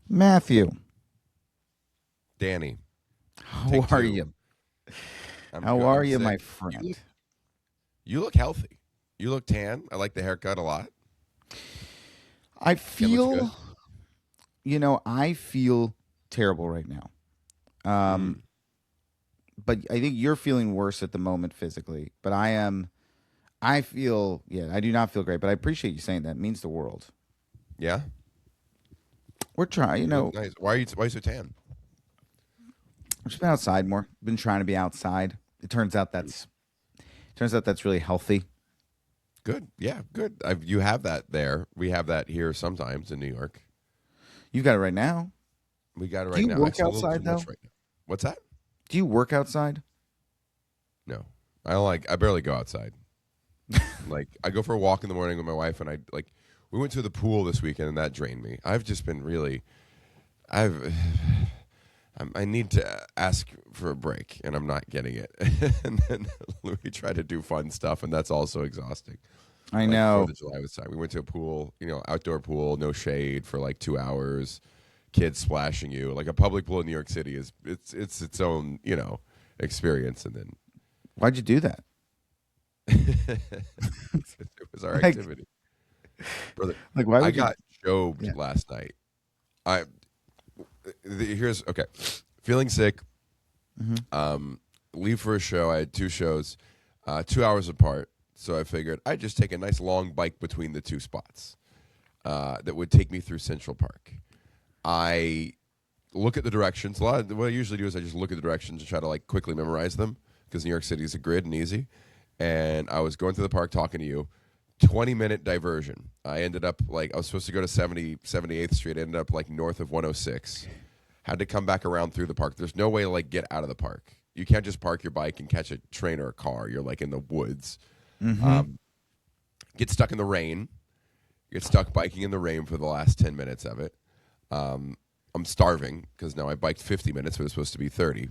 Matthew, Danny, how take are two. you? I'm How good. are I'm you, my sick. You friend? look, you look healthy. You look tan. I like the haircut a lot. I Skin looks good. feel, I feel terrible right now. Um, Mm. but I think you're feeling worse at the moment physically. But I feel, yeah, I do not feel great. But I appreciate you saying that. It means the world. Yeah, We're trying, you look nice. Why are you so tan? I've just been outside more. Been trying to be outside. Mm. Turns out that's really healthy. Good. Yeah, good. You have that there. We have that here sometimes in New York. You've got it right now. We got it Do right you now. work Actually, a little too outside much though? right now. What's that? Do you work outside? No, I don't like. I barely go outside. Like I go for a walk in the morning with my wife, and I like. We went to the pool this weekend, and that drained me. I've just been really. I've. I need to ask for a break, and I'm not getting it. And then we try to do fun stuff, and that's also exhausting. I Like Fourth know. of July was time. We went to a pool, outdoor pool, no shade for like 2 hours. Kids splashing you. Like a public pool in New York City is it's its own experience. And then Why'd you do that? it was our Like, activity, brother. why I would you? got jobed Yeah. last night. I here's okay. Feeling sick. Hmm. Leave for a show. I had two shows, 2 hours apart. So I figured I'd just take a nice long bike between the two spots that would take me through Central Park. I look at the directions. What I usually do is I just look at the directions and try to like quickly memorize them because New York City is a grid and easy. And I was going through the park talking to you. 20-minute diversion. I ended up like I was supposed to go to 78th Street. I ended up like north of 106. Had to come back around through the park. There's no way to like get out of the park. You can't just park your bike and catch a train or a car. You're like in the woods. Hmm. Um, get stuck in the rain. Get stuck biking in the rain for the last 10 minutes of it. Um, I'm starving because now I biked 50 minutes, but it's supposed to be 30.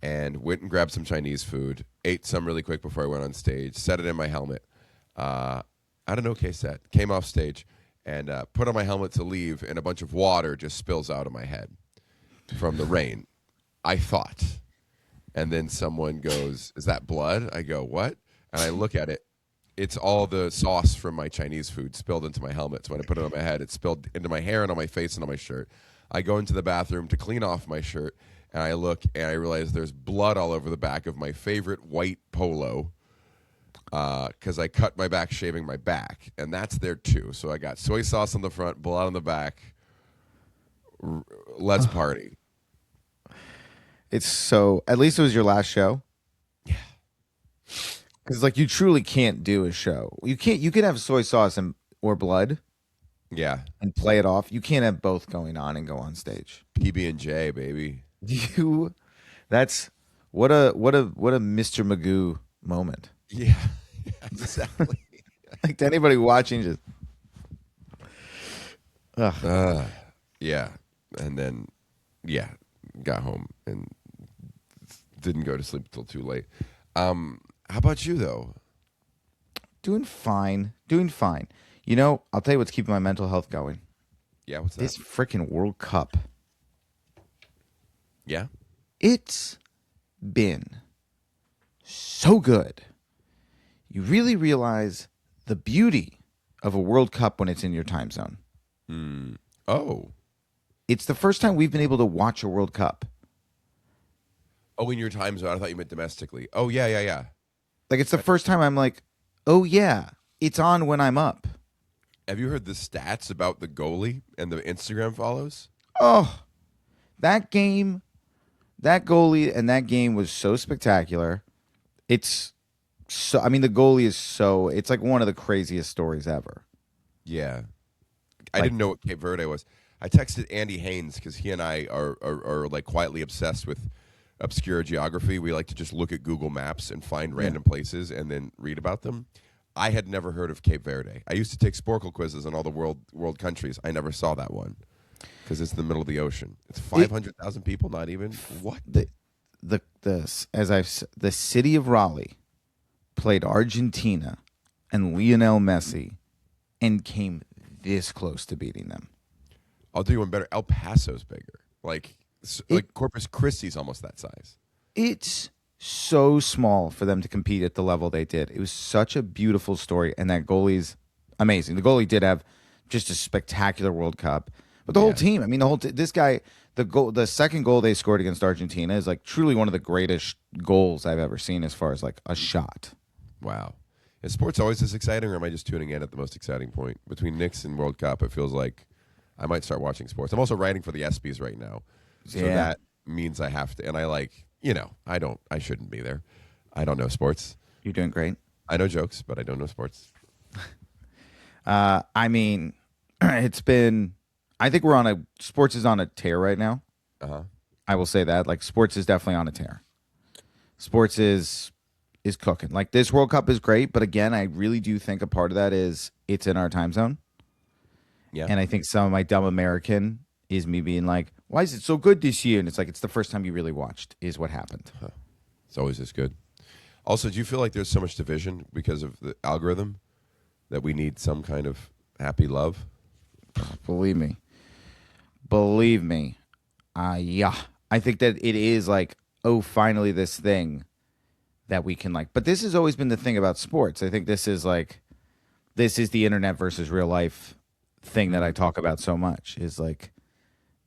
And went and grabbed some Chinese food. Ate some really quick before I went on stage. Set it in my helmet. Had an okay set. Came off stage and put on my helmet to leave, and a bunch of water just spills out of my head from the rain. I thought. And then someone goes, "Is that blood?" I go, "What?" And I look at it. It's all the sauce from my Chinese food spilled into my helmet. So when I put it on my head, it spilled into my hair and on my face and on my shirt. I go into the bathroom to clean off my shirt, and I look and I realize there's blood all over the back of my favorite white polo because I cut my back shaving my back, and that's there too. So I got soy sauce on the front, blood on the back. Let's party. It's so. At least it was your last show. Because you truly can't do a show. You can't. You can have soy sauce and or blood Yeah, and play it off. You can't have both going on and go on stage. PB&J, baby. You. That's what a Mr. Magoo moment. Yeah, yeah, exactly. Like to anybody watching, just ugh. Yeah, and then yeah, got home and didn't go to sleep till too late. How about you though? Doing fine. Doing fine. I'll tell you what's keeping my mental health going. Yeah, what's that? This freaking World Cup. Yeah, It's been so good. You really realize the beauty of a World Cup when it's in your time zone. oh, It's the first time we've been able to watch a World Cup. oh, in your time zone. I thought you meant domestically. Oh yeah, yeah, yeah. It's the first time I'm like, oh yeah, it's on when I'm up. Have you heard the stats about the goalie and the Instagram follows? Oh, that game, that goalie and that game was so spectacular. It's so, I mean, the goalie is so, it's like one of the craziest stories ever. Yeah, I Like, didn't know what Cape Verde was. I texted Andy Haynes because he and I are like quietly obsessed with obscure geography. We like to just look at Google Maps and find yeah. random places and then read about them. I had never heard of Cape Verde. I used to take Sporkle quizzes on all the world countries. I never saw that one because it's in the middle of the ocean. It's It, 500,000 people, not even. What? the city of Raleigh played Argentina and Lionel Messi and came this close to beating them. I'll do one better. El Paso's bigger. It Like Corpus Christi's almost that size. it's so small for them to compete at the level they did. It was such a beautiful story, and that goalie's amazing. The goalie did have just a spectacular World Cup, but the whole Yeah. team. I mean, this guy, the second goal they scored against Argentina is like truly one of the greatest goals I've ever seen as far as like a shot. Wow. Is sports always this exciting, or am I just tuning in at the most exciting point? Between Knicks and World Cup, it feels like I might start watching sports. I'm also writing for the ESPYs right now. So Yeah. that means I have to. And I shouldn't be there. I don't know sports. You're doing great. I know jokes, but I don't know sports. I mean, it's been. I think we're on a sports is on a tear right now. Uh-huh. I will say that. Like sports is definitely on a tear. Sports is cooking. Like this World Cup is great, but again, I really do think a part of that is it's in our time zone. Yeah. And I think some of my dumb American is me being like, why is it so good this year? And it's like it's the first time you really watched is what happened. It's always this good. Also, do you feel like there's so much division because of the algorithm that we need some kind of happy love? Believe me. Believe me. Yeah. I think that it is like, oh, finally this thing that we can like. But this has always been the thing about sports. I think this is the internet versus real life thing that I talk about so much is like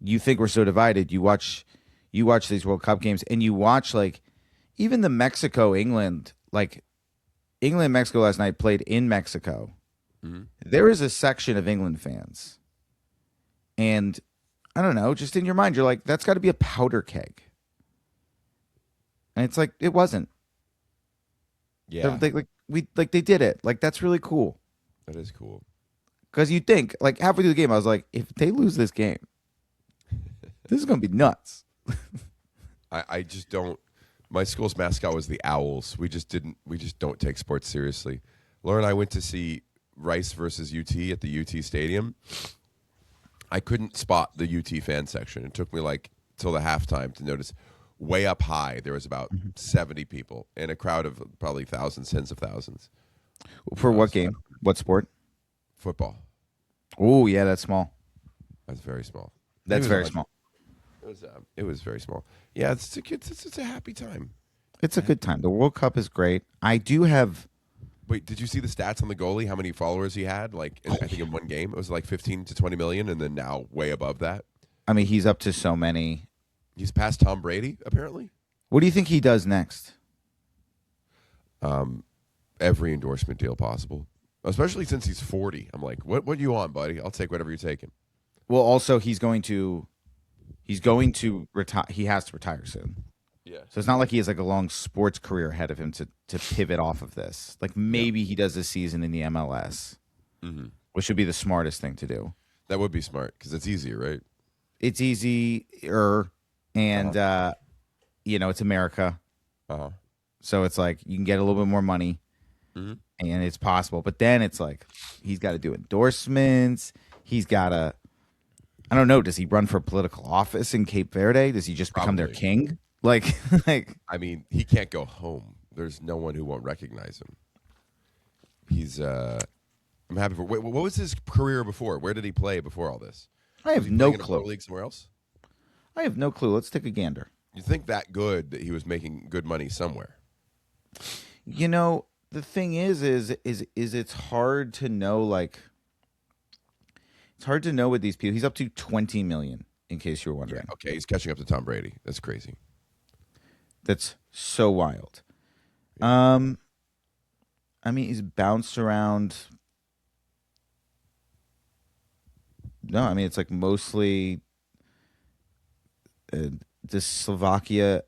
you think we're so divided. You watch these World Cup games and you watch like even the Mexico England, like England Mexico last night played in Mexico. Mm-hmm. There is a section of England fans. And I don't know, just in your mind, you're like, that's got to be a powder keg. And it's like, it wasn't. Yeah, They did it. Like, that's really cool. that is cool. Because you think, like, halfway through the game, I was like, if they lose this game, this is going to be nuts. I just don't. My school's mascot was the Owls. We just don't take sports seriously. Laura and I went to see Rice versus UT at the UT Stadium. I couldn't spot the UT fan section. It took me like till the halftime to notice. Way up high, there was about 70 people in a crowd of probably thousands, tens of thousands. For what game? What sport? Football. Oh, yeah, that's small. That's very small. That's It was very like- small. It was very small. Yeah, it's a happy time. It's a good time. The World Cup is great. I do have. Wait, did you see the stats on the goalie? How many followers he had? I think in one game it was like 15 to 20 million, and then now way above that. I mean, he's up to so many. He's past Tom Brady apparently. What do you think he does next? Every endorsement deal possible, especially since he's 40. I'm like, what you on, buddy? I'll take whatever you're taking. Well, also he's going to retire. He has to retire soon. Yeah. So it's not like he has like a long sports career ahead of him to pivot off of this. Like maybe he does a season in the MLS, which would be the smartest thing to do. That would be smart because it's easier, right? It's easier, and it's America, Uh-huh. so it's like you can get a little bit more money, and it's possible. But then it's like he's got to do endorsements. He's got to. I don't know. Does he run for political office in Cape Verde? Does he just become their Probably. king? Like, I mean, he can't go home. There's no one who won't recognize him. He's. I'm happy for. Wait, what was his career before? Where did he play before all this? I have Was he no playing in a pro clue. league somewhere else? I have no clue. Let's take a gander. You think that good that he was making good money somewhere? You know, the thing is it's hard to know. Like, it's hard to know with these people. He's up to 20 million. In case you were wondering, Okay, he's catching up to Tom Brady. That's crazy. that's so wild. I mean, he's bounced around. No, I mean it's like mostly the Slovakia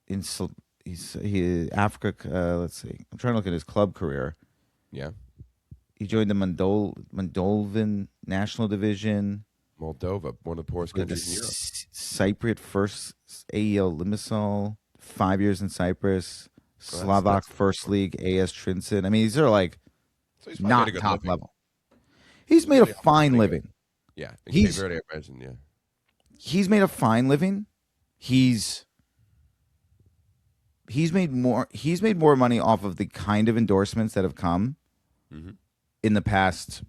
he Africa. Let's see. I'm trying to look at his club career. Yeah. He joined the Moldovan National Division. Moldova, one of the poorest With the countries in Europe. Cypriot first AEL Limassol, 5 years in Cyprus. Well, Slovak that's- First League AS Trinidad. I mean, these are like So he's probably not made a good top living. level. He's made a Yeah, fine pretty living. Yeah, in He's- Cape Verde, I imagine. Yeah. He's made a fine living. He's made more money off of the kind of endorsements that have come Mhm. in the past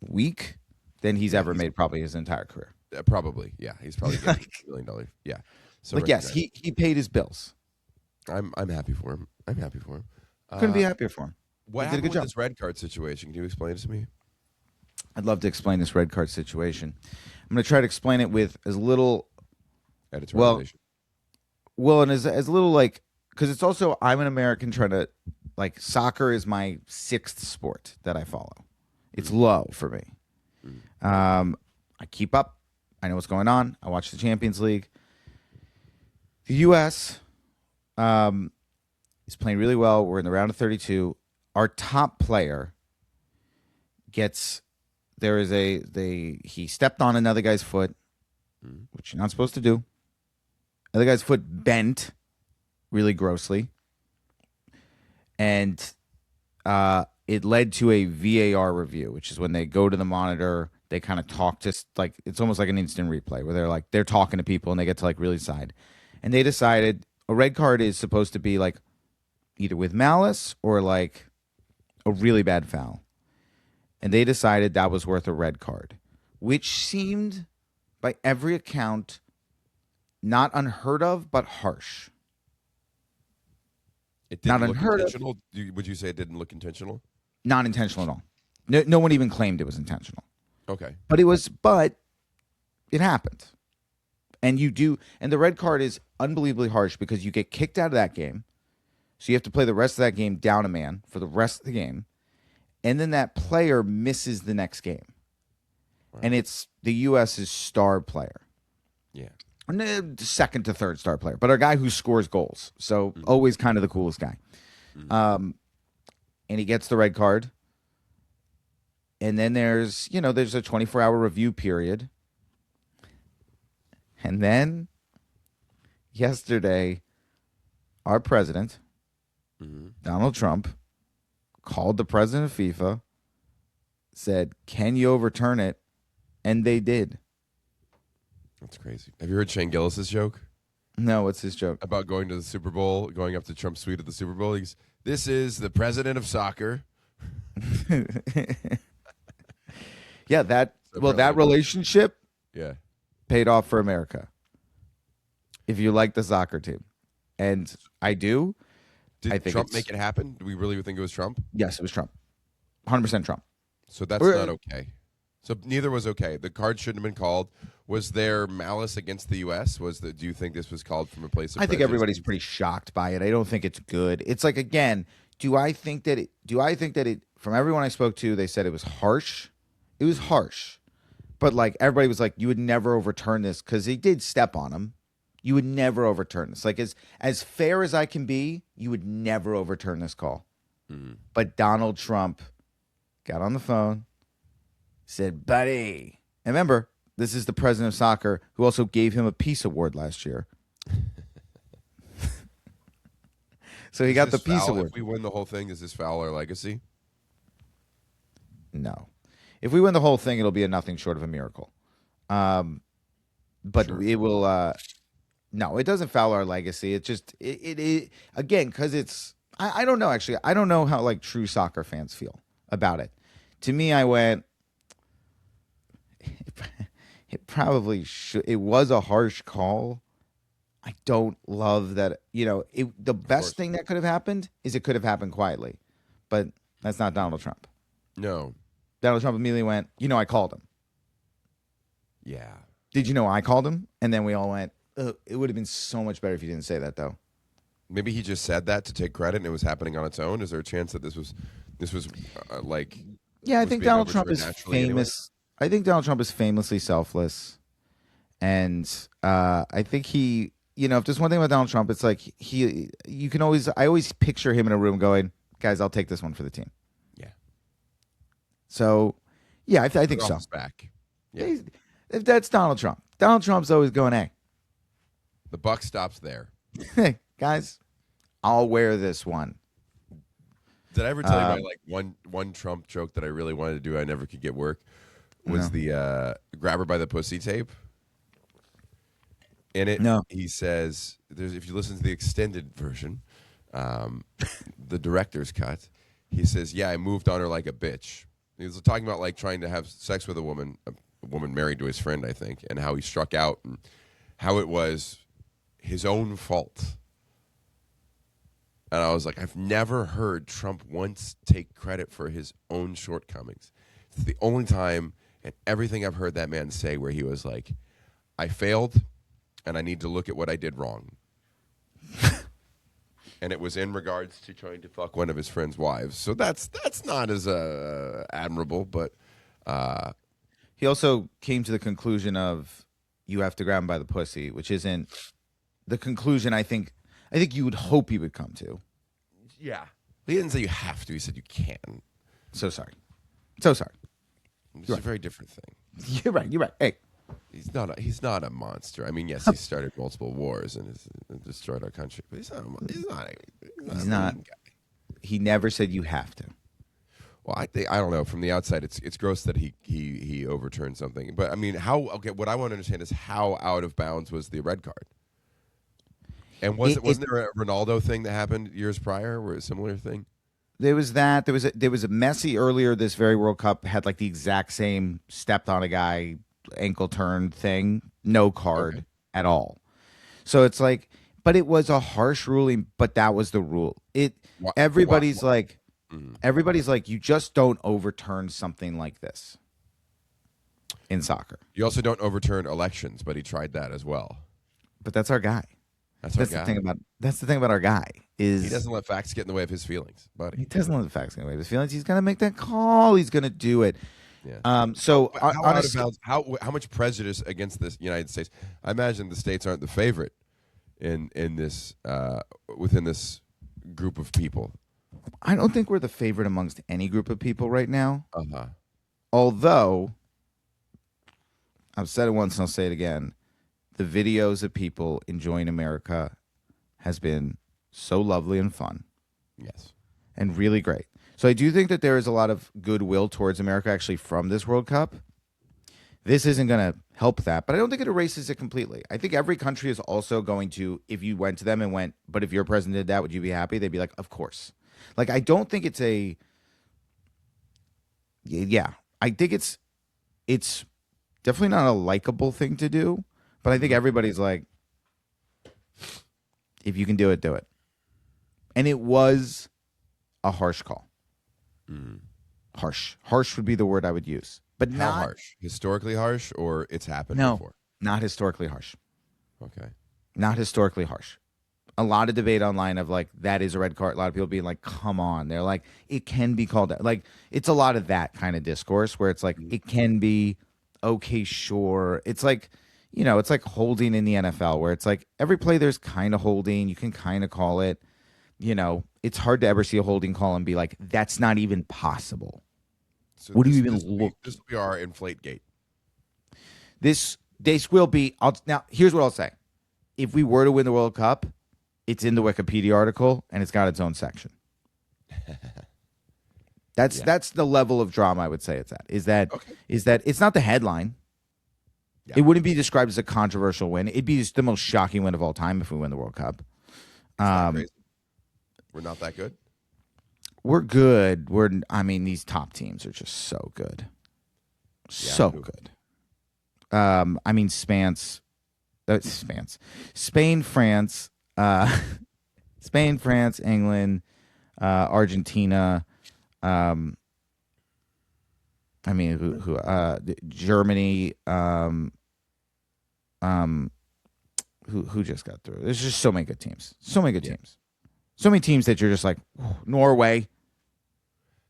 week than he's Yeah, ever made probably his entire career. probably. Yeah, he's probably getting $1 million. Yeah. So Like, yes, recognize. he paid his bills. I'm happy for him. I'm happy for him. Couldn't be Uh, happier for him. what He did a happened good with job. this red card situation? Can you explain it to me? I'd love to explain this red card situation. I'm going to try to explain it with as little, well, Editorialization. and as little like, because it's also, I'm an American trying to, like, soccer is my sixth sport that I follow. It's low for me. I keep up. I know what's going on. I watch the Champions League. The U.S. Is playing really well. We're in the round of 32. Our top player gets he stepped on another guy's foot, which you're not supposed to do. Other guy's foot bent really grossly, and it led to a VAR review, which is when they go to the monitor. They kind of talk to, like, it's almost like an instant replay where they're talking to people and they get to, like, really decide. And they decided a red card is supposed to be like either with malice or like a really bad foul. And they decided that was worth a red card, which seemed, by every account, not unheard of, but harsh. It Not didn't look unheard of. intentional. Would you say it didn't look intentional? Not intentional at all. No one even claimed it was intentional. Okay. But it happened. And the red card is unbelievably harsh because you get kicked out of that game. So you have to play the rest of that game down a man for the rest of the game. And then that player misses the next game. Wow. And it's the U.S.'s star player. Yeah. Second to third star player, but our guy who scores goals. So always kind of the coolest guy. And he gets the red card. And then there's a 24-hour review period. And then yesterday, our president, Donald Trump, called the president of FIFA, said, "Can you overturn it?" And they did. That's crazy. Have you heard Shane Gillis's joke No, what's his joke? about going to the Super Bowl, going up to Trump's suite at the Super Bowl? This is the president of soccer. Yeah, that relationship Yeah. paid off for America. If you like the soccer team, and I do, Did I think Trump make it happen? Do we really think it was Trump? Yes, it was Trump, 100% Trump. So that's not okay. So neither was okay. The card shouldn't have been called. Was there malice against the U.S.? Do you think this was called from a place of I think prejudice? everybody's pretty shocked by it. I don't think it's good. It's like, again, do I think that it? From everyone I spoke to, they said it was harsh. It was harsh, but like everybody was like, you would never overturn this because he did step on him. You would never overturn this. Like, as fair as I can be, you would never overturn this call. But Donald Trump got on the phone, said, "Buddy," and remember, this is the president of soccer who also gave him a peace award last year. So he got the peace award. If we win the whole thing, does this foul our legacy? No. If we win the whole thing, it'll be a nothing short of a miracle. But Sure. it will. No, it doesn't foul our legacy. It just it again because it's. I don't know actually. I don't know how like true soccer fans feel about it. To me, I went. It probably should. It was a harsh call. I don't love that. The best thing that could have happened is it could have happened quietly, but that's not Donald Trump. No. Donald Trump immediately went, I called him. Yeah. Did you know I called him? And then we all went, it would have been so much better if you didn't say that, though. Maybe he just said that to take credit and it was happening on its own. Is there a chance that this was like... Yeah, I was think being Donald Trump overturned is naturally anyway? famous. I think Donald Trump is famously selfless. And I think he, if there's one thing about Donald Trump, it's like I always picture him in a room going, guys, I'll take this one for the team. Yeah. So, yeah, I think Put it so. off his back. Yeah. If that's Donald Trump. Donald Trump's always going, The buck stops there. hey, guys, I'll wear this one. Did I ever tell you my one Trump joke that I really wanted to do I never could get work? Was the grab her by the pussy tape. In it, he says, if you listen to the extended version, the director's cut, he says, "Yeah, I moved on her like a bitch." He was talking about like trying to have sex with a woman married to his friend, I think, and how he struck out and how it was his own fault. And I was like, I've never heard Trump once take credit for his own shortcomings. It's the only time in everything I've heard that man say where he was like, I failed and I need to look at what I did wrong. And it was in regards to trying to fuck one of his friend's wives. So that's not as admirable, but He also came to the conclusion of you have to grab him by the pussy, which isn't the conclusion I think you would hope he would come to. yeah. He didn't say you have to. He said you can. So sorry. So sorry. It's a very different thing. You're right. You're right. Hey, He's not a monster. I mean, yes, he started multiple wars and has destroyed our country, but he's not. He never said you have to. Well, I don't know. From the outside, it's gross that he overturned something. But I mean, what I want to understand is how out of bounds was the red card? And wasn't there a Ronaldo thing that happened years prior, where a similar thing? There was that. There was a Messi earlier this very World Cup had like the exact same stepped on a guy ankle turn thing, no card at all. So it's like, but it was a harsh ruling, but that was the rule. Everybody's like, you just don't overturn something like this in soccer. You also don't overturn elections, but he tried that as well. But that's our guy. That's the thing about our guy is he doesn't let facts get in the way of his feelings, buddy. He doesn't let the facts get in the way of his feelings. He's gonna make that call. He's gonna do it. Yeah. So how much prejudice against this United States? I imagine the states aren't the favorite in this within this group of people. I don't think we're the favorite amongst any group of people right now. Uh-huh. Although I've said it once and I'll say it again. The videos of people enjoying America has been so lovely and fun. Yes. And really great. So I do think that there is a lot of goodwill towards America actually from this World Cup. This isn't going to help that, but I don't think it erases it completely. I think every country is also going to, if you went to them and went, but if your president did that, would you be happy? They'd be like, of course. Like, I don't think it's I think it's definitely not a likable thing to do, but I think everybody's like, if you can do it, do it. And it was a harsh call. Harsh would be the word I would use. But how not harsh? Historically harsh, or it's happened no, before? not historically harsh. Okay. Not historically harsh. A lot of debate online of like, that is a red card. A lot of people being like, come on. They're like, it can be called that. Like, it's a lot of that kind of discourse where it's like, it can be, okay, sure. It's like, it's like holding in the NFL where it's like every play there's kind of holding. You can kind of call it. It's hard to ever see a holding call and be like, that's not even possible. So what do you even look? This will be our inflate gate. This will be. Now, here's what I'll say. If we were to win the World Cup, it's in the Wikipedia article and it's got its own section. That's the level of drama I would say it's at. Is that it's not the headline. Yeah. It wouldn't be described as a controversial win. It'd be just the most shocking win of all time if we win the World Cup. We're not that good. We're good. These top teams are just so good. So good. Spain, France, England, Argentina, Germany, who just got through. There's just so many good teams. So many good teams. So many teams that you're just like, Norway.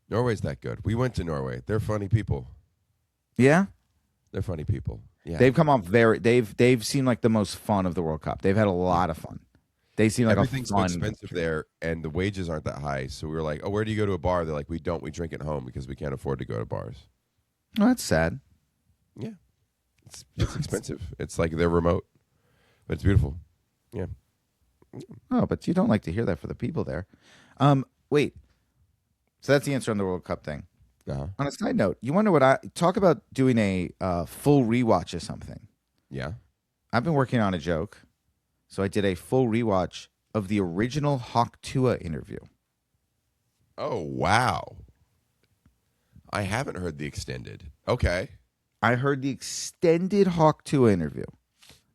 Norway's that good. We went to Norway. They're funny people. Yeah? They're funny people. Yeah. They've come off they've seemed like the most fun of the World Cup. They've had a lot of fun. They seem like everything's a fun so expensive there, and the wages aren't that high. So we were like, "Oh, where do you go to a bar?" They're like, "We don't. We drink at home because we can't afford to go to bars." Oh, that's sad. Yeah, it's expensive. It's like they're remote, but it's beautiful. Yeah. Oh, but you don't like to hear that for the people there. Wait. So that's the answer on the World Cup thing. Uh-huh. On a side note, you wonder what I talk about doing a full rewatch of something. Yeah. I've been working on a joke. So I did a full rewatch of the original Tuah interview. Oh, wow. I haven't heard the extended. Okay. I heard the extended Hawk Tuah interview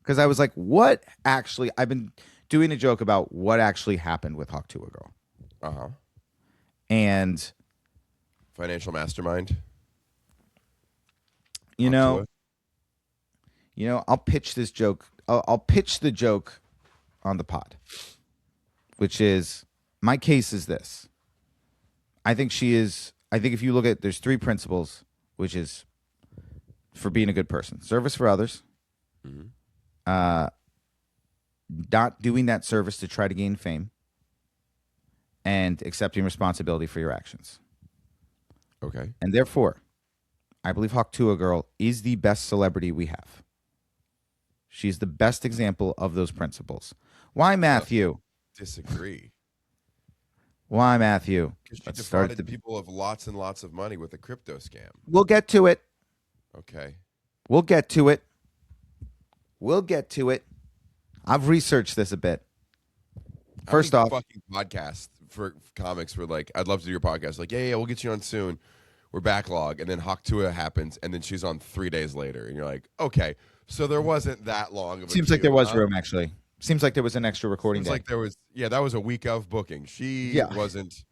because I was like, what actually? I've been doing a joke about what actually happened with Hawk Tuah girl. Uh-huh. And, Financial mastermind. you Hawk know, Tuah. I'll pitch this joke. I'll pitch the joke on the pod, which is my case is this. I think if you look at, there's three principles, which is for being a good person: service for others, not doing that service to try to gain fame, and accepting responsibility for your actions. Okay. And therefore, I believe Hawk Tuah girl is the best celebrity we have. She's the best example of those principles. Why, Matthew? Disagree. Why, Matthew? Because she Let's start at defrauded the. people of lots and lots of money with a crypto scam. We'll get to it. Okay. We'll get to it. We'll get to it. I've researched this a bit. First How off, many fucking podcasts for comics were like, I'd love to do your podcast. Like, yeah, we'll get you on soon. We're backlog. And then Hawk Tuah happens, and then she's on 3 days later. And you're like, okay, so there wasn't that long of a seems like queue, there was huh? room, actually. Seems like there was an extra recording Seems day. like there was, that was a week of booking. She Yeah. wasn't,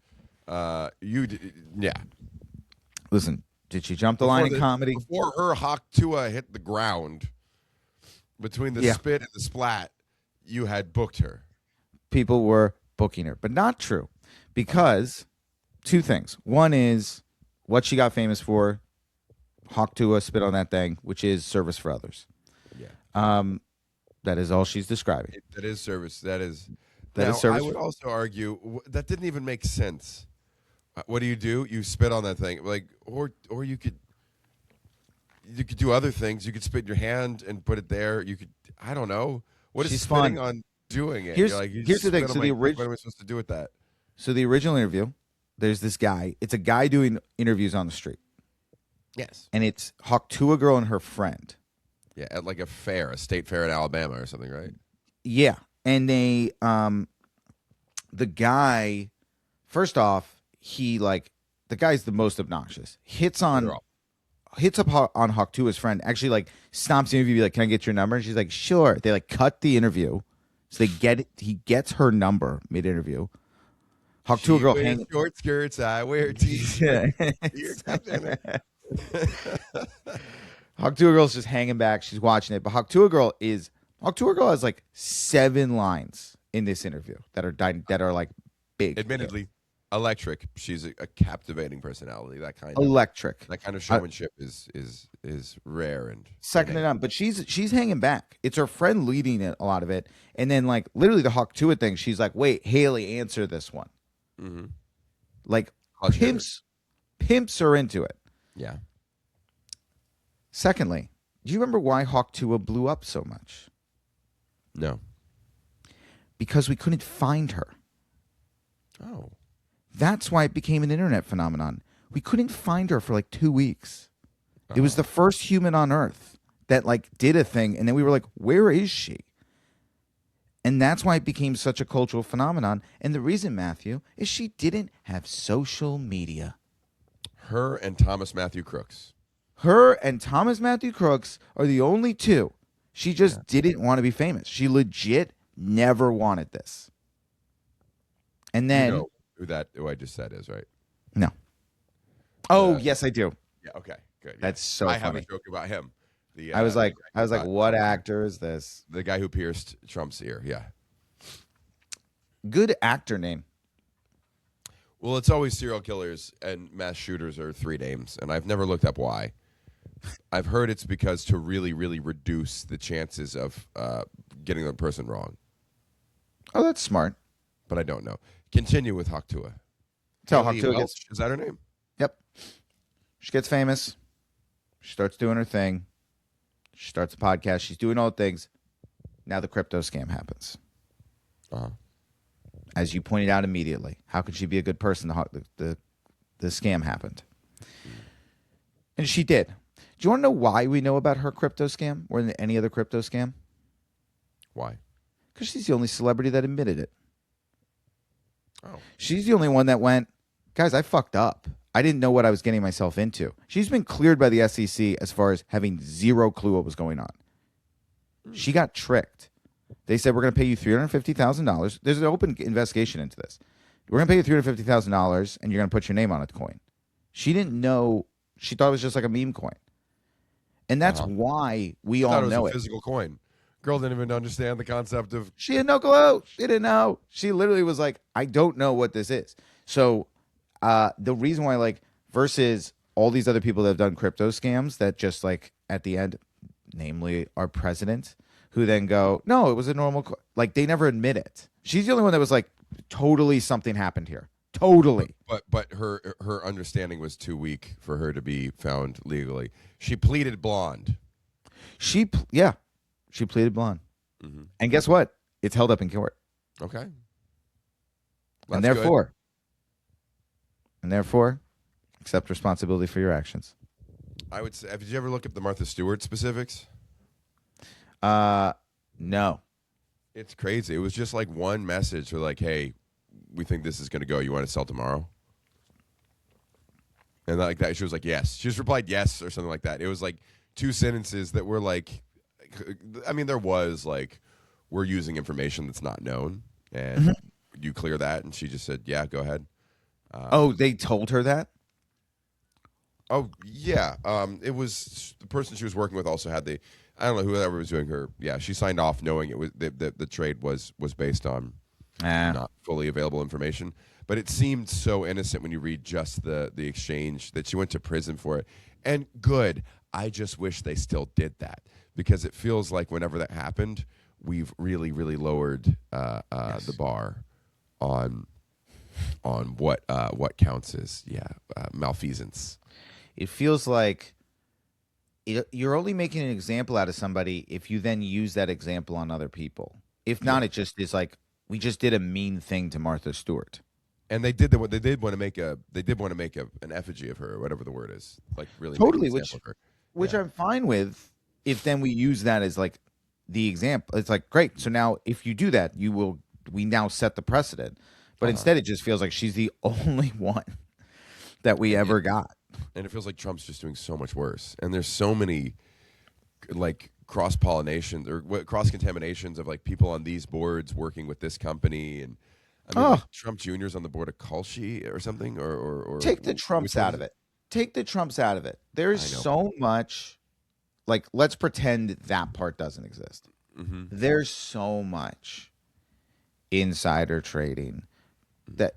yeah. Listen, did she jump the line in comedy? Before her Hawk Tuah hit the ground, between the spit and the splat, you had booked her. People were booking her, but not true, because two things. One is what she got famous for. Hawk Tuah spit on that thing, which is service for others. Yeah. That is all she's describing. That is service. That is service. I would also argue that didn't even make sense. What do? You spit on that thing, like, or you could do other things. You could spit in your hand and put it there. You could, I don't know. What is She's spitting fun. on doing it? Here's You're like, you the thing. spit So on my the dick. What am I supposed to do with that? So the original interview, there's this guy. It's a guy doing interviews on the street, Yes. and it's Hawk Tuah girl and her friend. Yeah, at like a fair, a state fair in Alabama or something, right? Yeah, and they, the guy, first off, the guy's the most obnoxious. Hits up on Hawk Tuah's friend. Actually, like stomps the interview, be like, "Can I get your number?" And she's like, "Sure." They like cut the interview, so he gets her number mid interview. Hawk Tuah girl hanging short skirts. I wear t-shirts. Hawk Tuah girl's just hanging back. She's watching it, but Hawk Tuah girl has like 7 lines in this interview that are like big. Admittedly, electric. She's a captivating personality. That kind of showmanship is rare and second to none. But she's hanging back. It's her friend leading it, a lot of it, and then like literally the Hawk Tuah thing. She's like, "Wait, Haley, answer this one." Mm-hmm. Like pimps her into it. Yeah. Secondly, do you remember why Hawk Tuah blew up so much? No. Because we couldn't find her. Oh. That's why it became an internet phenomenon. We couldn't find her for like 2 weeks. It was the first human on Earth that like did a thing, and then we were like, where is she? And that's why it became such a cultural phenomenon. And the reason, Matthew, is she didn't have social media. Her and Thomas Matthew Crooks. Her and Thomas Matthew Crooks are the only two. She just didn't want to be famous. She legit never wanted this. And then... You know who I just said is, right? No. Oh, yes, I do. Yeah, okay, good. Yeah. That's so I funny. have a joke about him. I was like, what actor is this? The guy who pierced Trump's ear, yeah. Good actor name. Well, it's always serial killers and mass shooters are 3 names, and I've never looked up why. I've heard it's because to really, really reduce the chances of getting the person wrong. Oh, that's smart. But I don't know. Continue with Hawk Tuah. So Hawk Tuah gets... Is that her name? Yep. She gets famous. She starts doing her thing. She starts a podcast. She's doing all the things. Now the crypto scam happens. Uh-huh. As you pointed out immediately. How could she be a good person? The scam happened. And she did. Do you want to know why we know about her crypto scam more than any other crypto scam? Why? Because she's the only celebrity that admitted it. Oh. She's the only one that went, guys, I fucked up. I didn't know what I was getting myself into. She's been cleared by the SEC as far as having zero clue what was going on. She got tricked. They said, we're going to pay you $350,000. There's an open investigation into this. We're going to pay you $350,000 and you're going to put your name on a coin. She didn't know. She thought it was just like a meme coin. And that's why we all thought it was know a it. physical coin. Girl didn't even understand the concept of. She had no clue. She didn't know. She literally was like, I don't know what this is. So the reason why, like, versus all these other people that have done crypto scams that just like at the end, namely our president, who then go, no, it was a normal, like they never admit it. She's the only one that was like, totally something happened here. Totally. But her understanding was too weak for her to be found legally. She pleaded blonde. She pleaded blonde. Mm-hmm. And guess what? It's held up in court. Okay. And therefore, accept responsibility for your actions. I would say, did you ever look up the Martha Stewart specifics? No. It's crazy. It was just like one message for like, hey, we think this is going to go. You want to sell tomorrow? And like that, she was like, yes. She just replied yes or something like that. It was like two sentences that were like, I mean, there was like, we're using information that's not known, and you clear that. And she just said, yeah, go ahead. They told her that? Oh, yeah. It was the person she was working with also had I don't know, whoever was doing her. Yeah, she signed off knowing it was the trade was based on not fully available information. But it seemed so innocent when you read just the exchange that she went to prison for it. And good. I just wish they still did that, because it feels like whenever that happened, we've really, really lowered the bar on what counts as malfeasance. It feels like you're only making an example out of somebody if you then use that example on other people. If not, it just is like, we just did a mean thing to Martha Stewart. And they did want to make an effigy of her, or whatever the word is, like really Totally, make an example of her. Which I'm fine with. If then we use that as like the example, it's like, great. So now if you do that, we now set the precedent. But instead, it just feels like she's the only one that we ever got. And it feels like Trump's just doing so much worse. And there's so many like cross pollination or cross contaminations of like people on these boards working with this company. And I mean, like Trump Jr.'s on the board of Kalshi or something, or take the Trumps out of it. Take the Trumps out of it. There's so much, like, let's pretend that part doesn't exist. Mm-hmm. There's so much insider trading that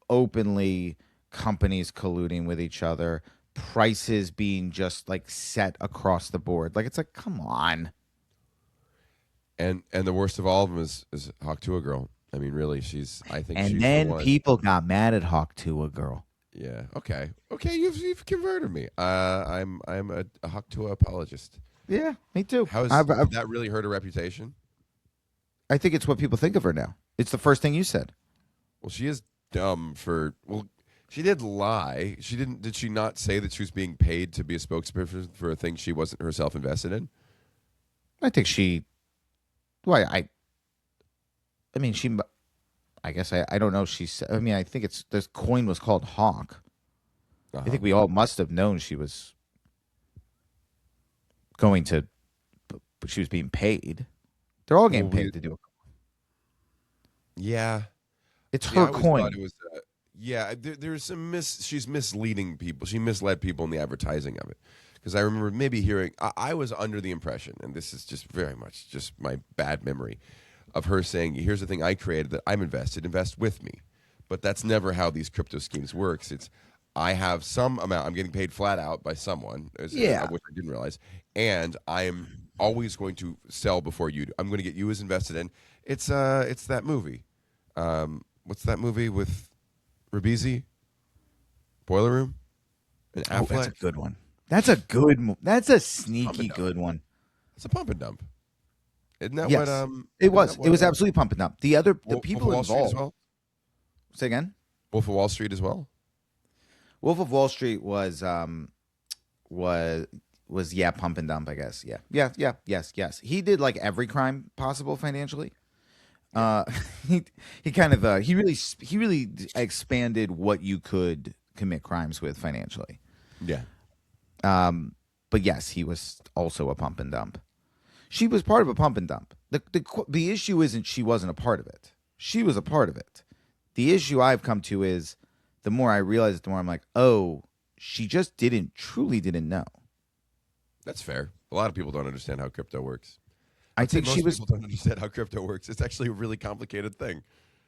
openly companies colluding with each other, prices being just like set across the board. Like, it's like, come on. And the worst of all of them is Hawk Tuah girl. I mean, really, I think and she's then the one. People got mad at Hawk Tuah girl. Yeah. Okay. You've converted me. I'm a Hawk Tuah apologist. Yeah, me too. Did that really hurt her reputation? I think it's what people think of her now. It's the first thing you said. Well, she is dumb she did lie. Did she not say that she was being paid to be a spokesperson for a thing she wasn't herself invested in? I think she. Well, I mean, I guess I don't know. I mean, I think this coin was called Hawk. I think we all must have known she was going to, but she was being paid. They're all getting paid to do it. Yeah. It's her coin. It was, there's some she's misleading people. She misled people in the advertising of it. Because I remember maybe hearing, I was under the impression, and this is just very much just my bad memory, of her saying, here's the thing I created that I'm invested, invest with me. But that's never how these crypto schemes works. It's, I have some amount, I'm getting paid flat out by someone, which I didn't realize, and I'm always going to sell before you do. I'm going to get you as invested in. It's that movie. What's that movie with Ribisi? Boiler Room? And Affleck? That's a good one. That's a good. That's a sneaky good one. It's a pump and dump. Isn't that what? It was. It was absolutely pump and dump. The people Wolf of Wall involved. Street as well? Say again. Wolf of Wall Street as well. Wolf of Wall Street was pump and dump, I guess. Yes. He did like every crime possible financially. He really expanded what you could commit crimes with financially. Yeah. But yes, he was also a pump and dump. She was part of a pump and dump. The issue isn't she wasn't a part of it. She was a part of it. The issue I've come to is the more I realize it, the more I'm like, oh, she just truly didn't know. That's fair. A lot of people don't understand how crypto works. I I'd say think she most was. people don't understand how crypto works. It's actually a really complicated thing.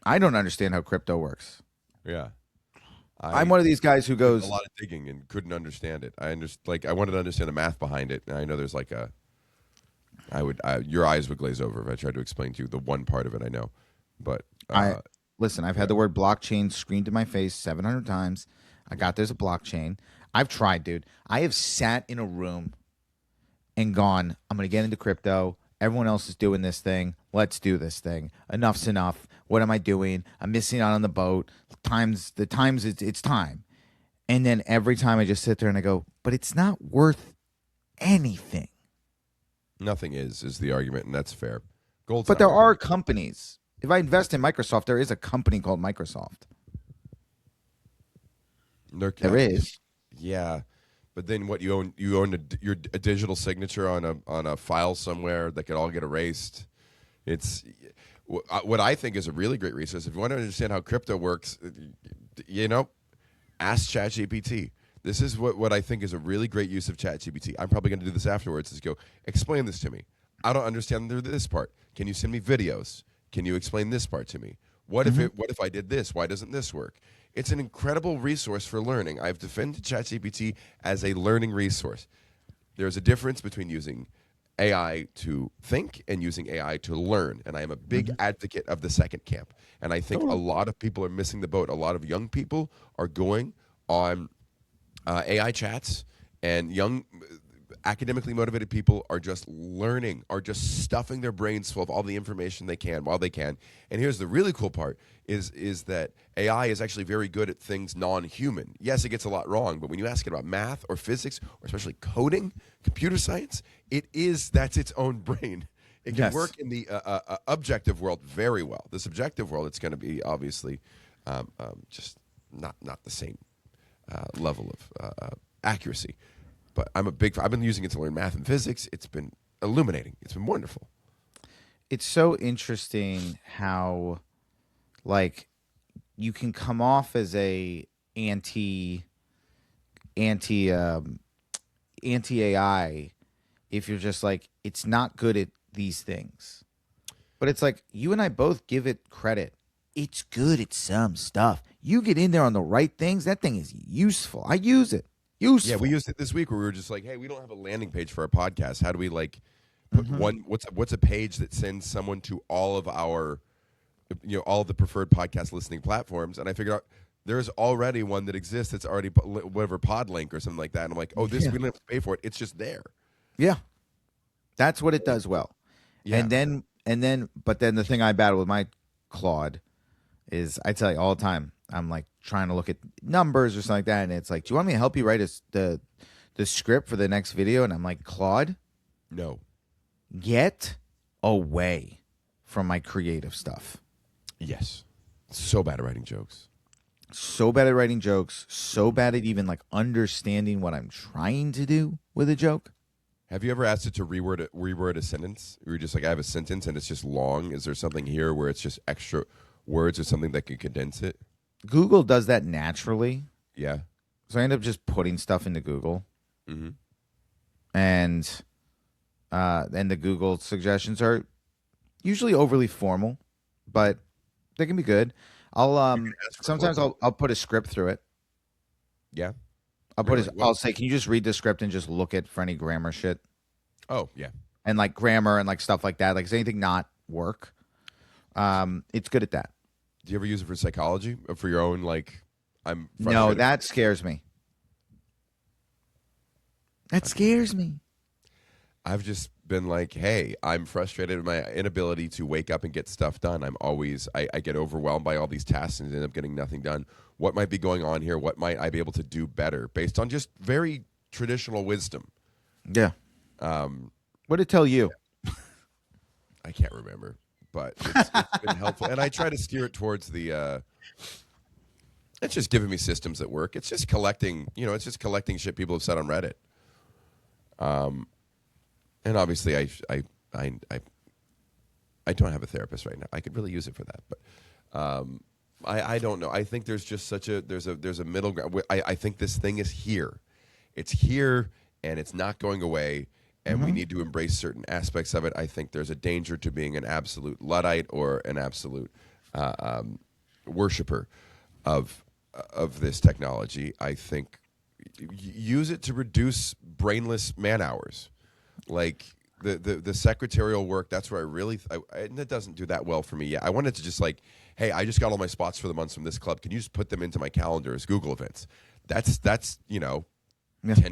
I don't understand how crypto works. Yeah. I'm I one of these guys who did a goes, lot of digging and couldn't understand it. I wanted to understand the math behind it. And I know there's like your eyes would glaze over if I tried to explain to you the one part of it I know. But listen, I've had the word blockchain screamed in my face 700 times. I got there's a blockchain. I've tried, dude. I have sat in a room and gone, I'm going to get into crypto. Everyone else is doing this thing. Let's do this thing. Enough's enough. What am I doing? I'm missing out on the boat. It's time. And then every time I just sit there and I go, but it's not worth anything. nothing is the argument, and that's fair. Gold's But not there worth are it. companies. If I invest in Microsoft, there is a company called Microsoft. There is. Yeah, but then what you own a digital signature on a file somewhere that could all get erased. It's what I think is a really great resource. If you want to understand how crypto works, ask ChatGPT. This is what I think is a really great use of ChatGPT. I'm probably going to do this afterwards. Is go explain this to me. I don't understand this part. Can you send me videos? Can you explain this part to me? What if I did this? Why doesn't this work? It's an incredible resource for learning. I've defended ChatGPT as a learning resource. There's a difference between using AI to think and using AI to learn. And I am a big advocate of the second camp. And I think a lot of people are missing the boat. A lot of young people are going on AI chats, and young academically motivated people are just learning, are just stuffing their brains full of all the information they can while they can. And here's the really cool part is that AI is actually very good at things non-human. Yes, it gets a lot wrong, but when you ask it about math or physics or especially coding, computer science, that's its own brain. It can Yes. work in the objective world very well. The subjective world, it's going to be obviously just not the same level of accuracy. But I've been using it to learn math and physics. It's been illuminating. It's been wonderful. It's so interesting how, like, you can come off as a anti AI if you're just like it's not good at these things. But it's like you and I both give it credit. It's good at some stuff. You get in there on the right things, that thing is useful. I use it. Useful. Yeah, we used it this week where we were just like, hey, we don't have a landing page for our podcast. How do we like put what's a page that sends someone to all of our all of the preferred podcast listening platforms? And I figured out there's already one that exists. It's already whatever Podlink or something like that. And I'm like, oh, we don't have to pay for it. It's just there. Yeah. That's what it does well. Yeah. But then the thing I battle with my Claude is I tell you all the time, I'm like trying to look at numbers or something like that, and it's like, do you want me to help you write the script for the next video? And I'm like, Claude, No. get away from my creative stuff. Yes. So bad at writing jokes. So bad at writing jokes, so bad at even like understanding what I'm trying to do with a joke. Have you ever asked it to reword a sentence? You're just like, I have a sentence and it's just long. Is there something here where it's just extra words or something that can condense it? Google does that naturally. Yeah. So I end up just putting stuff into Google. Mm-hmm. And the Google suggestions are usually overly formal, but they can be good. Sometimes I'll put a script through it. Yeah. I'll Well- say, can you just read the script and just look at for any grammar shit Oh, yeah. and like grammar and like stuff like that. Like, does anything not work? It's good at that. Do you ever use it for psychology or for your own, like, I'm No, frustrated? that scares me. That scares me. I've just been like, hey, I'm frustrated with my inability to wake up and get stuff done. I get overwhelmed by all these tasks and end up getting nothing done. What might be going on here? What might I be able to do better based on just very traditional wisdom? Yeah. What did it tell you? I can't remember, but it's been helpful. And I try to steer it towards the It's just giving me systems that work. It's just collecting, it's just collecting shit people have said on Reddit. And obviously, I I don't have a therapist right now. I could really use it for that, but I don't know. I think there's just there's a middle ground. I think this thing is here. It's here, and it's not going away. And we need to embrace certain aspects of it. I think there's a danger to being an absolute luddite or an absolute worshiper of this technology. I think use it to reduce brainless man hours, like the secretarial work. That's where I really and it doesn't do that well for me yet. I wanted to just like, hey, I just got all my spots for the months from this club. Can you just put them into my calendar as Google events? That's 10,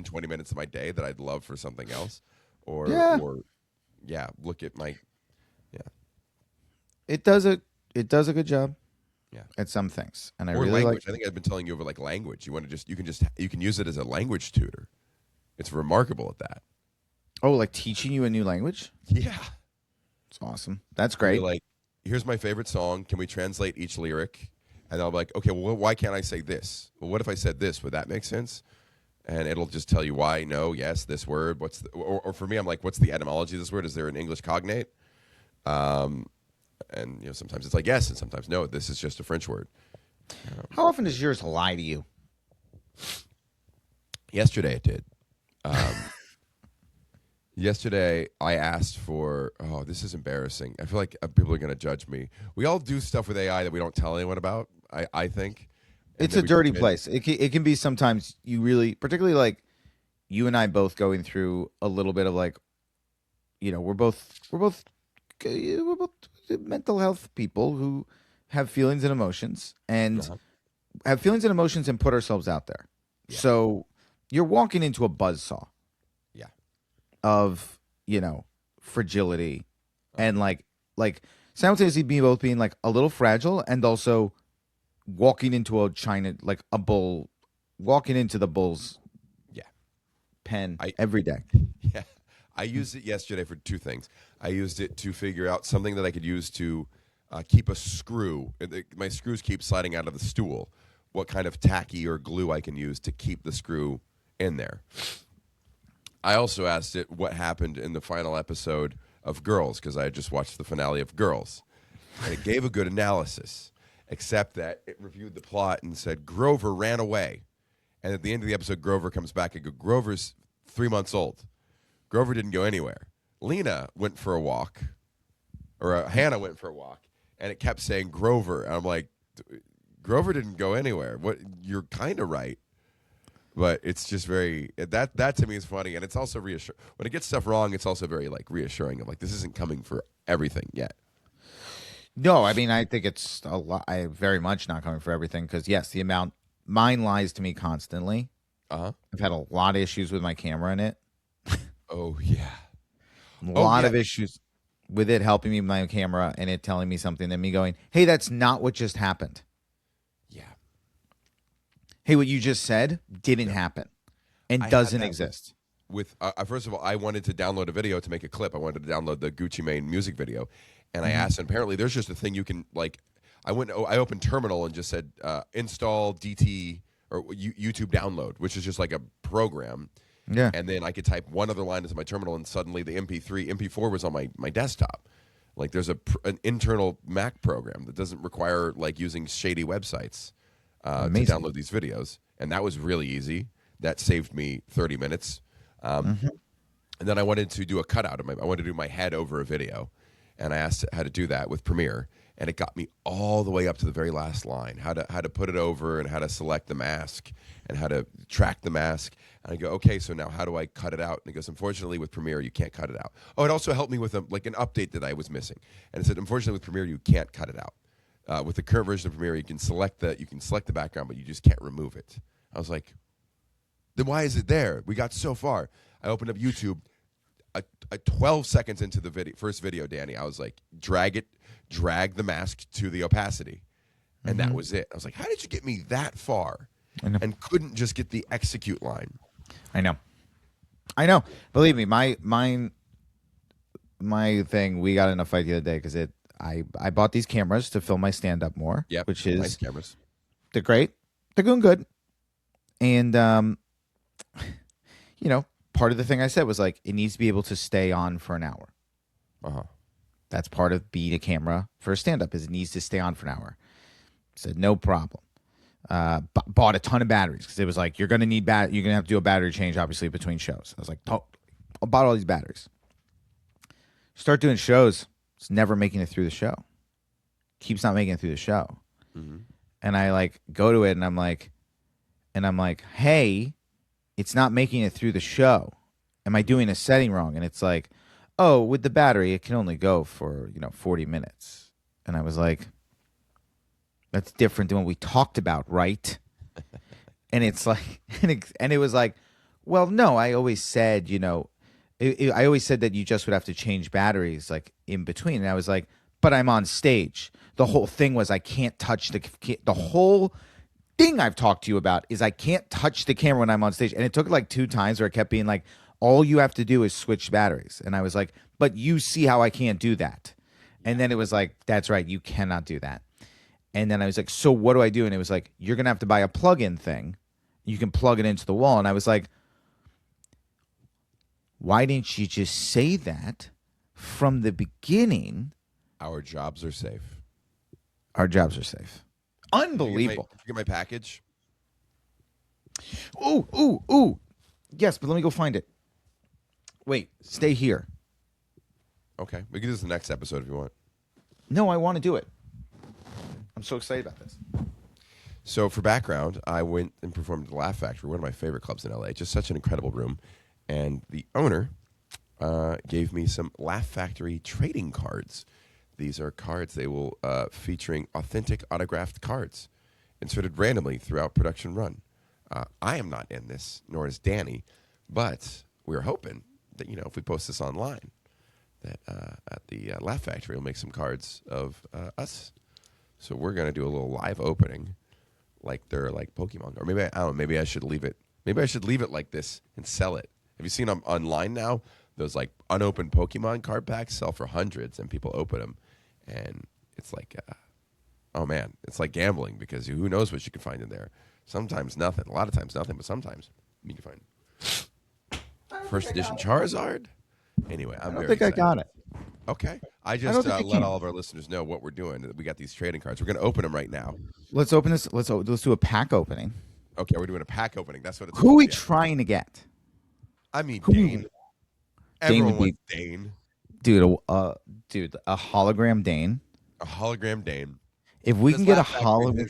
20 minutes of my day that I'd love for something else. Or look at my It does a good job. Yeah. At some things, and I or really language. like. I think I've been telling you over like language. You can use it as a language tutor. It's remarkable at that. Oh, like teaching you a new language? Yeah, It's awesome. That's great. you're like, here's my favorite song. Can we translate each lyric? And I'll be like, okay, well, why can't I say this? Well, what if I said this? Would that make sense? And it'll just tell you why, no, yes, this word. Or for me, I'm like, what's the etymology of this word? Is there an English cognate? And sometimes it's like yes, and sometimes no. This is just a French word. How often does yours lie to you? Yesterday it did. Yesterday I asked for. Oh, this is embarrassing. I feel like people are going to judge me. We all do stuff with AI that we don't tell anyone about. I think It's a dirty place. It can be sometimes. You really, particularly like you and I both going through a little bit of like, we're both mental health people who have feelings and emotions and have feelings and emotions and put ourselves out there. Yeah. So you're walking into a buzzsaw Yeah. of, fragility and like simultaneously being like a little fragile and also walking into a bull, walking into the bull's Yeah. pen I- every day. Yeah. I used it yesterday for two things. I used it to figure out something that I could use to keep a screw. My screws keep sliding out of the stool. What kind of tacky or glue I can use to keep the screw in there. I also asked it what happened in the final episode of Girls, because I had just watched the finale of Girls. And it gave a good analysis, except that it reviewed the plot and said Grover ran away. And at the end of the episode, Grover comes back and goes, Grover's 3 months old. Grover didn't go anywhere. Lena went for a walk, or Hannah went for a walk, and it kept saying Grover. And I'm like, Grover didn't go anywhere. What? You're kind of right, but it's just very that to me is funny, and it's also reassuring. When it gets stuff wrong, it's also very like reassuring. Of like this isn't coming for everything yet. No, I mean, I think it's a lot. I very much not coming for everything because yes, mine lies to me constantly. Uh-huh. I've had a lot of issues with my camera in it. Oh yeah. A lot of issues with it helping me with my camera and it telling me something and me going, hey, that's not what just happened. Yeah. Hey, what you just said didn't happen and I had doesn't that exist. With first of all, I wanted to download a video to make a clip. I wanted to download the Gucci Mane music video, and I asked. And apparently, there's just a thing you can like. I opened Terminal and just said install DT or YouTube download, which is just like a program. Yeah. And then I could type one other line into my terminal, and suddenly the MP4 was on my desktop. Like there's an internal Mac program that doesn't require like using shady websites to download these videos, and that was really easy. That saved me 30 minutes. And then I wanted to do a cutout of I wanted to do my head over a video, and I asked it how to do that with Premiere, and it got me all the way up to the very last line, how to put it over and how to select the mask and how to track the mask. And I go, okay, so now how do I cut it out? And it goes, unfortunately, with Premiere, you can't cut it out. Oh, it also helped me with an update that I was missing, and it said, unfortunately, with Premiere, you can't cut it out. With the current version of Premiere, you can select the background, but you just can't remove it. I was like, then why is it there? We got so far. I opened up YouTube. 12 seconds into the first video, Danny, I was like, drag the mask to the opacity. And that was it. I was like, how did you get me that far? And couldn't just get the execute line. I know. Believe me, my thing, we got in a fight the other day because I bought these cameras to film my stand up more. Yep. Which is nice cameras. they're great. they're going good. And you know, part of the thing I said was like it needs to be able to stay on for an hour. Uh huh. That's part of being a camera for a stand up is it needs to stay on for an hour. Said no problem. Bought a ton of batteries because it was like you're gonna need you're gonna have to do a battery change obviously between shows. I was like, oh, I bought all these batteries. Start doing shows. It's never making it through the show. Keeps not making it through the show. Mm-hmm. And I like go to it and I'm like, hey, it's not making it through the show. Am I doing a setting wrong? And it's like, oh, with the battery, it can only go for 40 minutes. And I was like, that's different than what we talked about, right? And it's like, and it was like, well, no, I always said, I always said that you just would have to change batteries like in between. And I was like, but I'm on stage. The whole thing was I can't touch the whole thing I've talked to you about is I can't touch the camera when I'm on stage. And it took like 2 times where I kept being like, all you have to do is switch batteries. And I was like, but you see how I can't do that. And then it was like, that's right, you cannot do that. And then I was like, so what do I do? And it was like, you're going to have to buy a plug-in thing. You can plug it into the wall. And I was like, why didn't you just say that from the beginning? Our jobs are safe. Our jobs are safe. Unbelievable. Did you get my package? Ooh. Yes, but let me go find it. Wait, stay here. Okay. We can do this in the next episode if you want. No, I want to do it. I'm so excited about this. So for background, I went and performed at the Laugh Factory, one of my favorite clubs in LA. Just such an incredible room. And the owner gave me some Laugh Factory trading cards. These are cards they will featuring authentic autographed cards inserted randomly throughout production run. I am not in this, nor is Danny, but we're hoping that if we post this online, that at the Laugh Factory we'll make some cards of us. So we're gonna do a little live opening, like they're like Pokemon, or maybe I don't know. Maybe I should leave it. Maybe I should leave it like this and sell it. Have you seen them online now? Those like unopened Pokemon card packs sell for hundreds, and people open them, and it's like, oh man, it's like gambling because who knows what you can find in there. Sometimes nothing. A lot of times nothing, but sometimes you can find first edition Charizard. Anyway, I don't think I got it. Okay. I just let all of our listeners know what we're doing. We got these trading cards. We're going to open them right now. Let's open this. Let's do a pack opening. Okay, we're doing a pack opening. That's what it's Who are we trying to get? I mean, Dane. Everyone wants Dane. Dude, a hologram Dane. A hologram Dane. If we can get a hologram.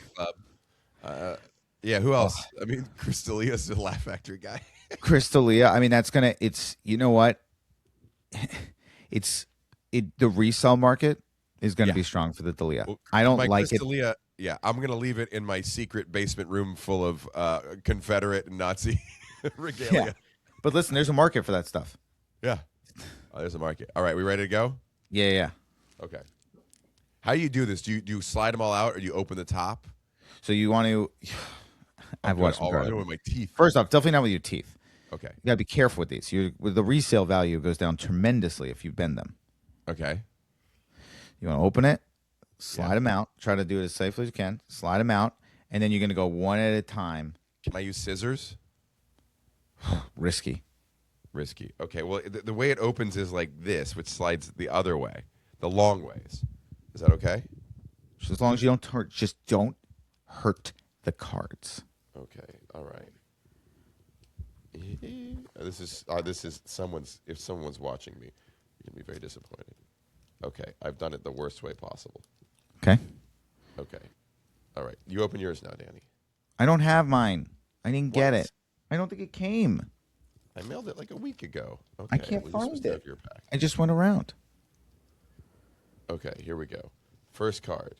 Yeah, who else? I mean, Chris D'Elia's the Laugh Factory guy. Chris D'Elia. I mean, that's going to, it's, you know what? The resale market is going to be strong for the D'Elia. Well, I don't like Chris it. D'Elia, yeah, I'm going to leave it in my secret basement room full of Confederate and Nazi regalia. Yeah. But listen, there's a market for that stuff. Yeah. Oh, there's a market. All right, we ready to go? Yeah. Okay. How do you do this? Do you slide them all out, or do you open the top? So you want to? I've watched them I'm doing with my teeth. First off, definitely not with your teeth. Okay. You gotta be careful with these. With the resale value goes down tremendously if you bend them. Okay. You want to open it, slide them out. Try to do it as safely as you can. Slide them out, and then you're gonna go one at a time. Can I use scissors? Risky. Okay. Well, the way it opens is like this, which slides the other way, the long ways. Is that okay? So as long as you don't hurt, just don't hurt the cards. Okay. All right. This is someone's. If someone's watching me, you're gonna be very disappointed. Okay, I've done it the worst way possible. Okay. All right. You open yours now, Danny. I don't have mine. I didn't get What? it. I don't think it came. I mailed it like a week ago. Okay. I can't you're find supposed to it. have your pack. I just went around. Okay, here we go. First card.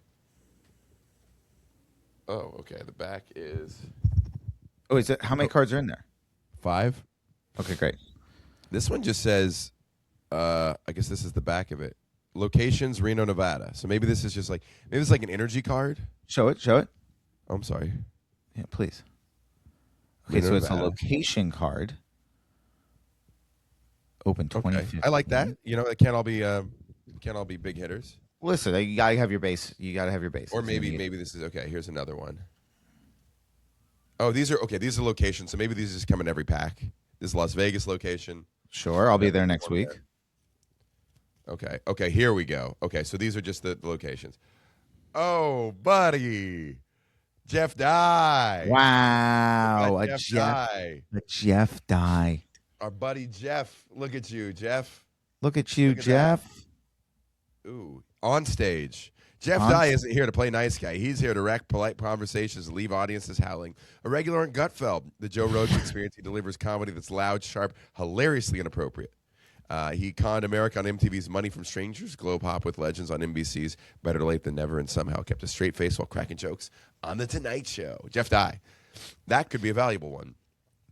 Oh, okay. The back is Oh, is it? How many cards are in there? 5. Okay, great. This one just says, I guess this is the back of it. Locations, Reno, Nevada. So maybe this is just like, maybe it's like an energy card. Show it. Oh, I'm sorry. Yeah, please. Okay, Reno, so it's a Nevada. location card. Open 2015. I like that. It can't all be big hitters. Listen, you gotta have your base. Or maybe this is okay. Here's another one. Oh, these are okay. These are locations, so maybe these just come in every pack. This is Las Vegas location. Sure, I'll And be then there there's next one week. there. Okay. Okay. Here we go. Okay. So these are just the locations. Oh, buddy, Jeff Dye. We got Wow, Jeff Dye. A Jeff Dye. Our buddy Jeff. Look at you, Jeff. Look at you, Look at that. Jeff. Ooh, on stage. Jeff On Dye isn't here to play nice guy. He's here to wreck polite conversations and leave audiences howling. A regular in Gutfeld, the Joe Rogan experience. He delivers comedy that's loud, sharp, hilariously inappropriate. He conned America on MTV's Money from Strangers, Globe Hop with Legends on NBC's Better Late Than Never, and somehow kept a straight face while cracking jokes on The Tonight Show. Jeff Dye. That could be a valuable one.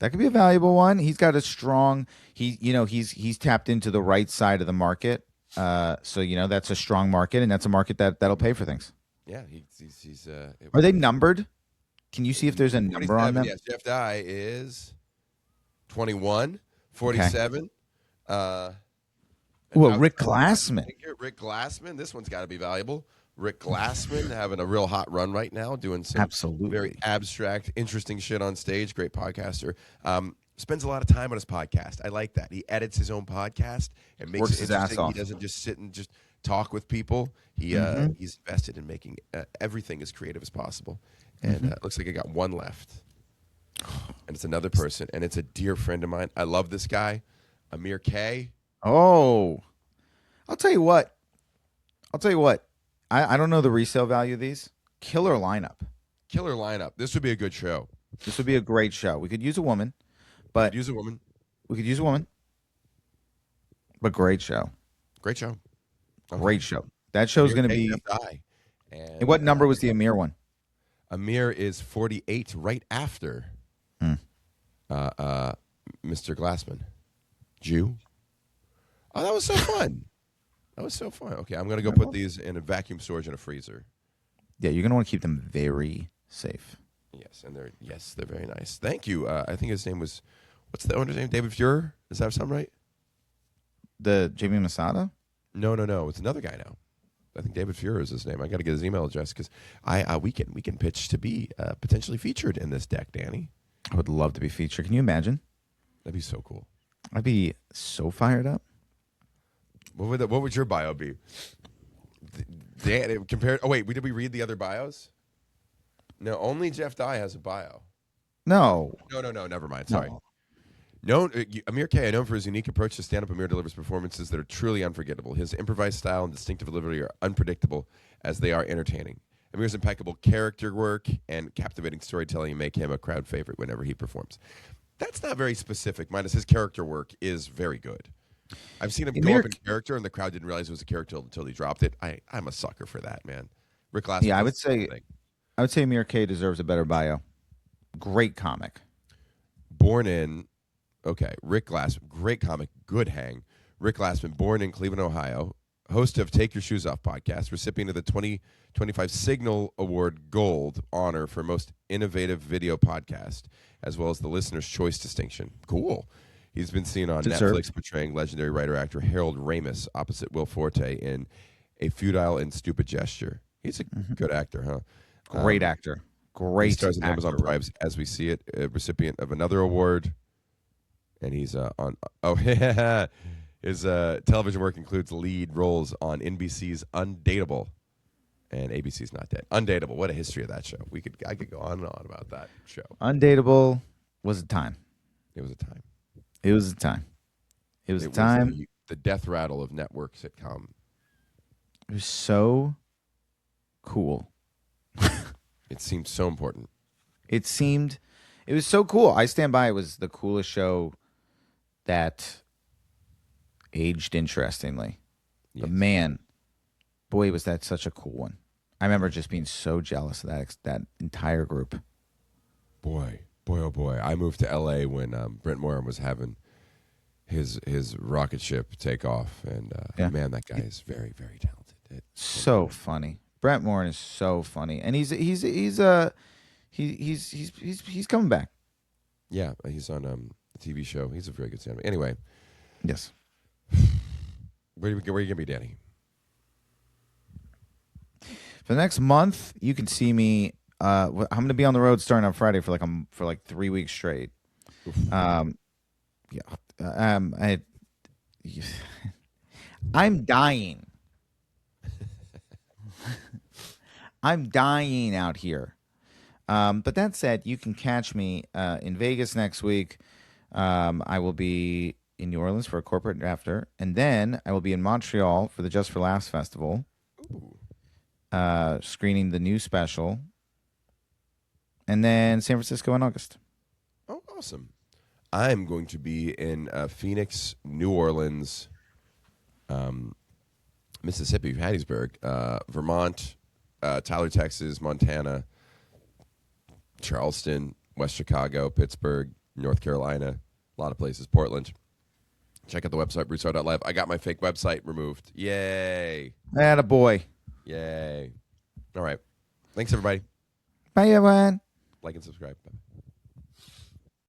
That could be a valuable one. He's got a strong. He's tapped into the right side of the market. So that's a strong market, and that's a market that'll pay for things. Yeah, he's Are they numbered? Can you see if there's a number on them? Yes, Jeff Dye is 21, 47. Well, Rick Glassman. Glassman. Rick Glassman. This one's got to be valuable. Rick Glassman having a real hot run right now, doing some Absolutely very abstract, interesting shit on stage. Great podcaster. Spends a lot of time on his podcast. I like that. He edits his own podcast and makes Works it his ass interesting. off. He doesn't just sit and just talk with people. He's invested in making everything as creative as possible. And it looks like I got one left. And it's another person. And it's a dear friend of mine. I love this guy, Amir K. Oh, I'll tell you what. I don't know the resale value of these. Killer lineup. Killer lineup. This would be a good show. This would be a great show. We could use a woman, but Use a woman. we could use a woman. But great show. Great show. Okay. Great show. That show's going to be. And what number was the Amir one? Amir is 48, right after Mr. Glassman. Jew. Oh, that was so fun. Okay, I'm going to go put these in a vacuum storage in a freezer. Yeah, you're going to want to keep them very safe. Yes, and they're very nice. Thank you. I think his name was, what's the owner's name? David Fuhrer? Does that sound right? The Jamie Masada? No. It's another guy now. I think David Fuhrer is his name. I got to get his email address because we can pitch to be potentially featured in this deck, Danny. I would love to be featured. Can you imagine? That'd be so cool. I'd be so fired up. What would your bio be? Dan, compared. Oh wait, did we read the other bios? No, only Jeff Dye has a bio. No. No. Never mind. Sorry. No, Amir K. Known for his unique approach to stand-up, Amir delivers performances that are truly unforgettable. His improvised style and distinctive delivery are unpredictable as they are entertaining. Amir's impeccable character work and captivating storytelling make him a crowd favorite whenever he performs. That's not very specific, minus his character work is very good. I've seen him go up in character, and the crowd didn't realize it was a character until he dropped it. I'm a sucker for that, man. Rick Glassman. Yeah, I would say Amir K deserves a better bio. Great comic. Rick Glassman, great comic, good hang. Rick Glassman, born in Cleveland, Ohio, host of Take Your Shoes Off podcast, recipient of the 2025 Signal Award Gold honor for most innovative video podcast, as well as the Listener's Choice distinction. Cool. He's been seen on Netflix portraying legendary writer-actor Harold Ramis opposite Will Forte in A Futile and Stupid Gesture. He's a good actor, huh? Great actor. Great. He stars on Amazon Prime As We See It, a recipient of another award. And he's on. Oh, yeah. His television work includes lead roles on NBC's Undateable and ABC's Not Dead. Undateable. What a history of that show. I could go on and on about that show. Undateable was a time. It was a time. It was a time. It was a time. The death rattle of network sitcom. It was so cool. It seemed so important. It was so cool. I stand by. It was the coolest show that aged interestingly. Yes. But man, boy, was that such a cool one. I remember just being so jealous of that entire group. Boy, oh boy. I moved to L.A. when Brent Morin was having his rocket ship take off. And man, that guy is very, very talented. So funny. Brent Morin is so funny. And he's coming back. Yeah, he's on a TV show. He's a very good stand-up. Anyway. Yes. Where are you going to be, Danny? For the next month, you can see me I'm going to be on the road starting on Friday for like 3 weeks straight. Um, yeah. I I'm dying. I'm dying out here. But that said, you can catch me in Vegas next week. I will be in New Orleans for a corporate after, and then I will be in Montreal for the Just for Laughs festival, Ooh. screening the new special, and then San Francisco in August. Oh, awesome. I'm going to be in Phoenix, New Orleans, Mississippi, Hattiesburg, Vermont, Tyler, Texas, Montana, Charleston, West Chicago, Pittsburgh, North Carolina, a lot of places, Portland. Check out the website, BrewStar.live. I got my fake website removed. Yay. Attaboy. Yay. All right. Thanks, everybody. Bye, everyone. Like and subscribe. Bye.